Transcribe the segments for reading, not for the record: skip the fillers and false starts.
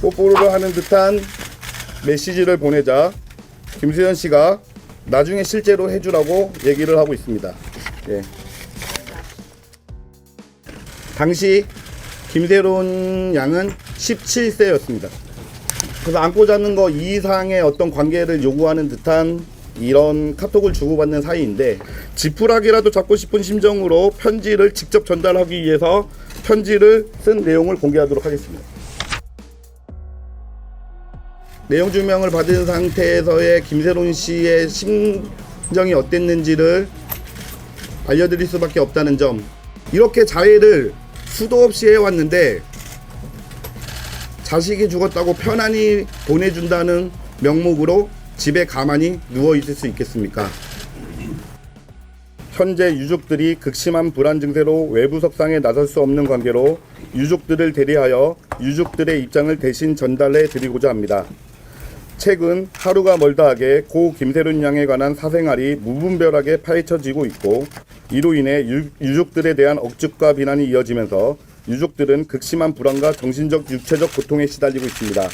뽀뽀를 하는 듯한 메시지를 보내자 김수현 씨가 나중에 실제로 해주라고 얘기를 하고 있습니다. 예. 당시 김세론 양은 17세였습니다. 그래서 안고 잡는 거 이상의 어떤 관계를 요구하는 듯한 이런 카톡을 주고받는 사이인데, 지푸라기라도 잡고 싶은 심정으로 편지를 직접 전달하기 위해서 편지를 쓴 내용을 공개하도록 하겠습니다. 내용 증명을 받은 상태에서의 김세론 씨의 심정이 어땠는지를 알려드릴 수밖에 없다는 점. 이렇게 자해를 수도 없이 해왔는데 자식이 죽었다고 편안히 보내준다는 명목으로 집에 가만히 누워있을 수 있겠습니까? 현재 유족들이 극심한 불안 증세로 외부 석상에 나설 수 없는 관계로 유족들을 대리하여 유족들의 입장을 대신 전달해 드리고자 합니다. 최근 하루가 멀다하게 고 김세론 양에 관한 사생활이 무분별하게 파헤쳐지고 있고, 이로 인해 유족들에 대한 억측과 비난이 이어지면서 유족들은 극심한 불안과 정신적, 육체적 고통에 시달리고 있습니다.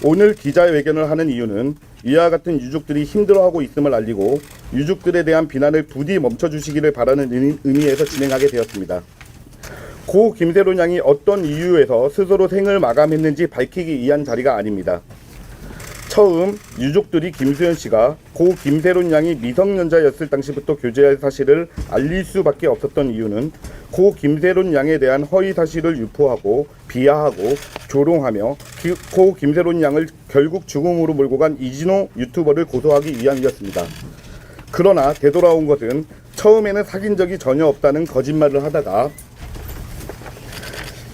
오늘 기자회견을 하는 이유는 이와 같은 유족들이 힘들어하고 있음을 알리고 유족들에 대한 비난을 부디 멈춰주시기를 바라는 의미에서 진행하게 되었습니다. 고 김세론 양이 어떤 이유에서 스스로 생을 마감했는지 밝히기 위한 자리가 아닙니다. 처음 유족들이 김수현 씨가 고 김세론 양이 미성년자였을 당시부터 교제할 사실을 알릴 수밖에 없었던 이유는 고 김세론 양에 대한 허위 사실을 유포하고 비하하고 조롱하며 고 김세론 양을 결국 죽음으로 몰고 간 이진호 유튜버를 고소하기 위함이었습니다. 그러나 되돌아온 것은 처음에는 사귄 적이 전혀 없다는 거짓말을 하다가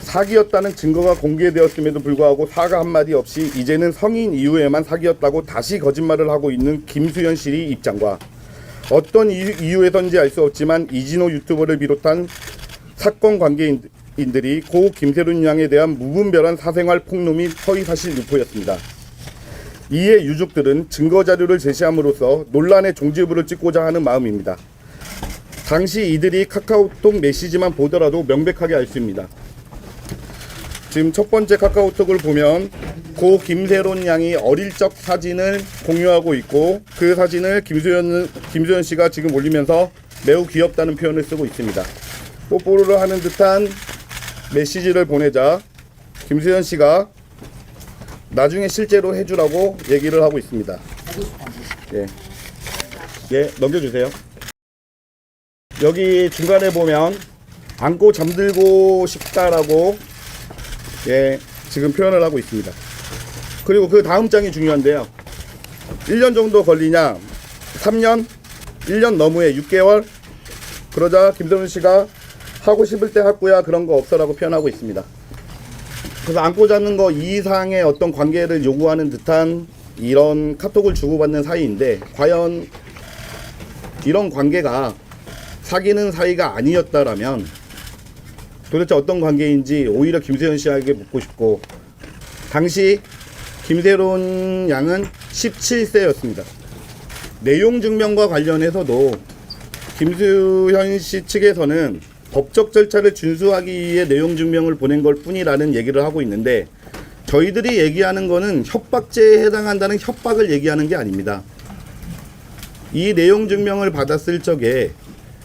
사귀었다는 증거가 공개되었음에도 불구하고 사과 한마디 없이 이제는 성인 이후에만 사귀었다고 다시 거짓말을 하고 있는 김수현 씨의 입장과, 어떤 이유에선지 알 수 없지만 이진호 유튜버를 비롯한 사건 관계인들이 고 김세론 양에 대한 무분별한 사생활 폭로 및 허위사실 유포였습니다. 이에 유족들은 증거자료를 제시함으로써 논란의 종지부를 찍고자 하는 마음입니다. 당시 이들이 카카오톡 메시지만 보더라도 명백하게 알 수 있습니다. 지금 첫 번째 카카오톡을 보면 고 김세론 양이 어릴 적 사진을 공유하고 있고, 그 사진을 김수현 씨가 지금 올리면서 매우 귀엽다는 표현을 쓰고 있습니다. 뽀뽀를 하는 듯한 메시지를 보내자 김수현 씨가 나중에 실제로 해주라고 얘기를 하고 있습니다. 예, 예, 넘겨주세요. 여기 중간에 보면 안고 잠들고 싶다라고 지금 표현을 하고 있습니다. 그리고 그 다음 장이 중요한데요. 1년 정도 걸리냐, 3년, 1년 너무해, 6개월. 그러자 김세론 씨가 하고 싶을 때 할거야, 그런 거 없어라고 표현하고 있습니다. 그래서 안고 잡는 거 이상의 어떤 관계를 요구하는 듯한 이런 카톡을 주고받는 사이인데, 과연 이런 관계가 사귀는 사이가 아니었다라면 도대체 어떤 관계인지 오히려 김세현 씨에게 묻고 싶고, 당시 김세론 양은 17세였습니다. 내용 증명과 관련해서도 김수현 씨 측에서는 법적 절차를 준수하기 위해 내용 증명을 보낸 것 뿐이라는 얘기를 하고 있는데, 저희들이 얘기하는 거는 협박죄에 해당한다는 협박을 얘기하는 게 아닙니다. 이 내용 증명을 받았을 적에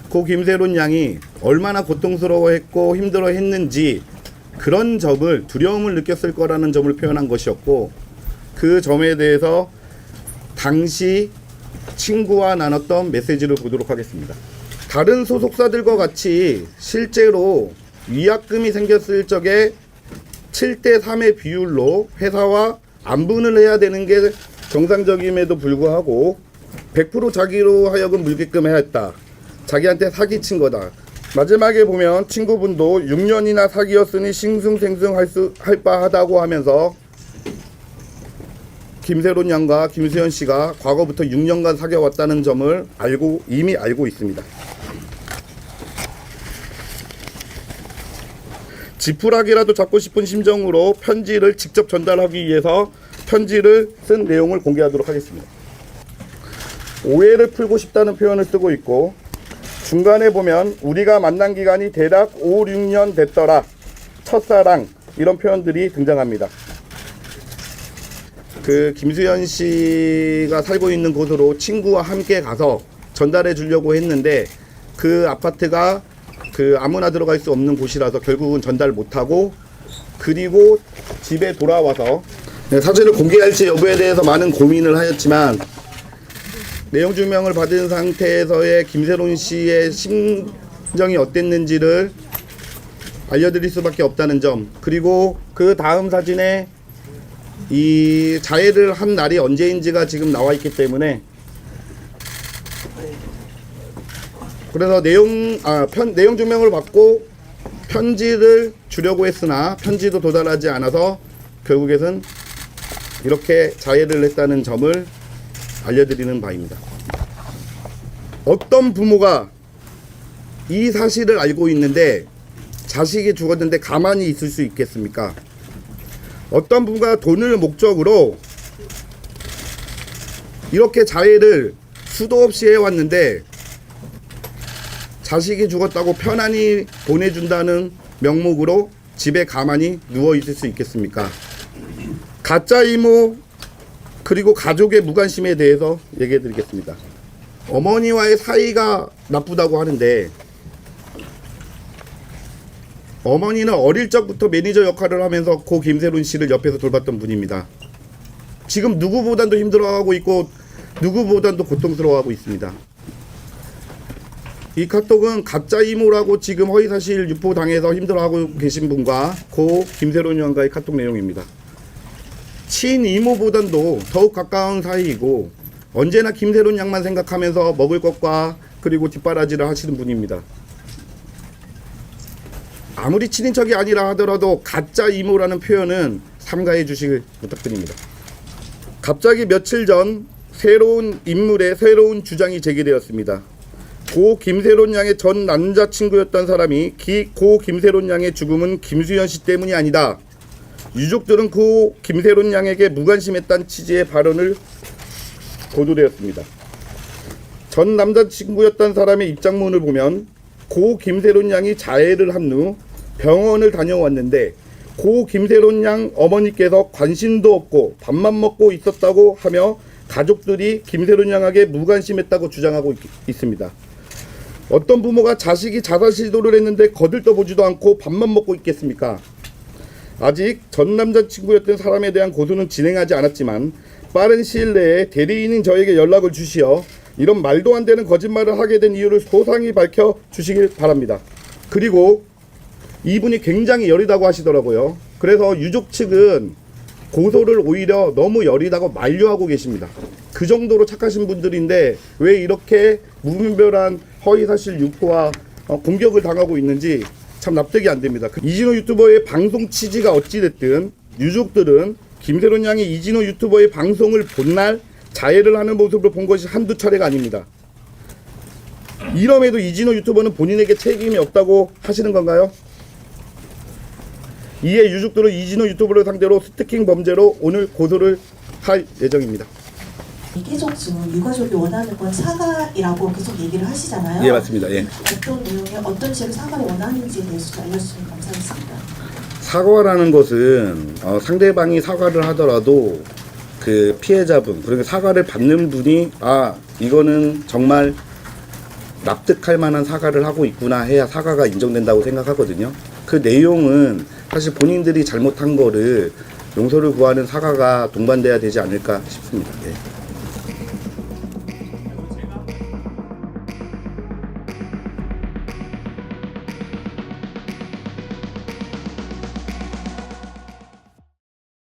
고 김세론 양이 얼마나 고통스러워했고 힘들어했는지, 그런 점을, 두려움을 느꼈을 거라는 점을 표현한 것이었고, 그 점에 대해서 당시 친구와 나눴던 메시지를 보도록 하겠습니다. 다른 소속사들과 같이 실제로 위약금이 생겼을 적에 7대3의 비율로 회사와 안분을 해야 되는 게 정상적임에도 불구하고 100% 자기로 하여금 물게끔 해야 했다. 자기한테 사기친 거다. 마지막에 보면 친구분도 6년이나 사귀었으니 싱숭생숭 할 바하다고 하면서 김세론 양과 김수현 씨가 과거부터 6년간 사귀어왔다는 점을 이미 알고 있습니다. 지푸라기라도 잡고 싶은 심정으로 편지를 직접 전달하기 위해서 편지를 쓴 내용을 공개하도록 하겠습니다. 오해를 풀고 싶다는 표현을 쓰고 있고, 중간에 보면 우리가 만난 기간이 대략 5, 6년 됐더라, 첫사랑, 이런 표현들이 등장합니다. 그 김수현 씨가 살고 있는 곳으로 친구와 함께 가서 전달해 주려고 했는데 그 아파트가 그 아무나 들어갈 수 없는 곳이라서 결국은 전달 못하고, 그리고 집에 돌아와서 사진을 공개할지 여부에 대해서 많은 고민을 하였지만 내용 증명을 받은 상태에서의 김세론 씨의 심정이 어땠는지를 알려드릴 수밖에 없다는 점, 그리고 그 다음 사진에 이 자해를 한 날이 언제인지가 지금 나와 있기 때문에, 그래서 내용 증명을 받고 편지를 주려고 했으나 편지도 도달하지 않아서 결국에는 이렇게 자해를 했다는 점을 알려드리는 바입니다. 어떤 부모가 이 사실을 알고 있는데 자식이 죽었는데 가만히 있을 수 있겠습니까? 어떤 부모가 돈을 목적으로 이렇게 자해를 수도 없이 해왔는데 자식이 죽었다고 편안히 보내준다는 명목으로 집에 가만히 누워 있을 수 있겠습니까? 가짜 이모 그리고 가족의 무관심에 대해서 얘기해 드리겠습니다. 어머니와의 사이가 나쁘다고 하는데 어머니는 어릴 적부터 매니저 역할을 하면서 고 김세론 씨를 옆에서 돌봤던 분입니다. 지금 누구보다도 힘들어하고 있고 누구보다도 고통스러워하고 있습니다. 이 카톡은 가짜 이모라고 지금 허위사실 유포당해서 힘들어하고 계신 분과 고 김세론 양과의 카톡 내용입니다. 친이모보단도 더욱 가까운 사이이고 언제나 김세론 양만 생각하면서 먹을 것과 그리고 뒷바라지를 하시는 분입니다. 아무리 친인척이 아니라 하더라도 가짜 이모라는 표현은 삼가해 주시길 부탁드립니다. 갑자기 며칠 전 새로운 인물의 새로운 주장이 제기되었습니다. 고 김세론 양의 전 남자친구였던 사람이 고 김세론 양의 죽음은 김수현 씨 때문이 아니다. 유족들은 고 김세론 양에게 무관심했다는 취지의 발언을 보도되었습니다. 전 남자친구였던 사람의 입장문을 보면 고 김세론 양이 자해를 한 후 병원을 다녀왔는데 고 김세론 양 어머니께서 관심도 없고 밥만 먹고 있었다고 하며 가족들이 김세론 양에게 무관심했다고 주장하고 있습니다. 어떤 부모가 자식이 자살 시도를 했는데 거들떠보지도 않고 밥만 먹고 있겠습니까? 아직 전 남자친구였던 사람에 대한 고소는 진행하지 않았지만 빠른 시일 내에 대리인인 저에게 연락을 주시어 이런 말도 안 되는 거짓말을 하게 된 이유를 소상히 밝혀 주시길 바랍니다. 그리고 이분이 굉장히 여리다고 하시더라고요. 그래서 유족 측은 고소를 오히려 너무 여리다고 만류하고 계십니다. 그 정도로 착하신 분들인데 왜 이렇게 무분별한 허위사실 유포와 공격을 당하고 있는지 참 납득이 안 됩니다. 이진호 유튜버의 방송 취지가 어찌됐든 유족들은 김세론 양이 이진호 유튜버의 방송을 본 날 자해를 하는 모습을 본 것이 한두 차례가 아닙니다. 이럼에도 이진호 유튜버는 본인에게 책임이 없다고 하시는 건가요? 이에 유족들은 이진호 유튜버를 상대로 스토킹 범죄로 오늘 고소를 할 예정입니다. 계속 지금 유가족이 원하는 건 사과이라고 계속 얘기를 하시잖아요. 예, 맞습니다. 예. 어떤 내용에 어떤 식으로 사과를 원하는지에 대해서 좀 알려주시면 감사하겠습니다. 사과라는 것은 상대방이 사과를 하더라도 그 피해자분, 그리고 사과를 받는 분이 이거는 정말 납득할 만한 사과를 하고 있구나 해야 사과가 인정된다고 생각하거든요. 그 내용은 사실 본인들이 잘못한 거를 용서를 구하는 사과가 동반돼야 되지 않을까 싶습니다. 네.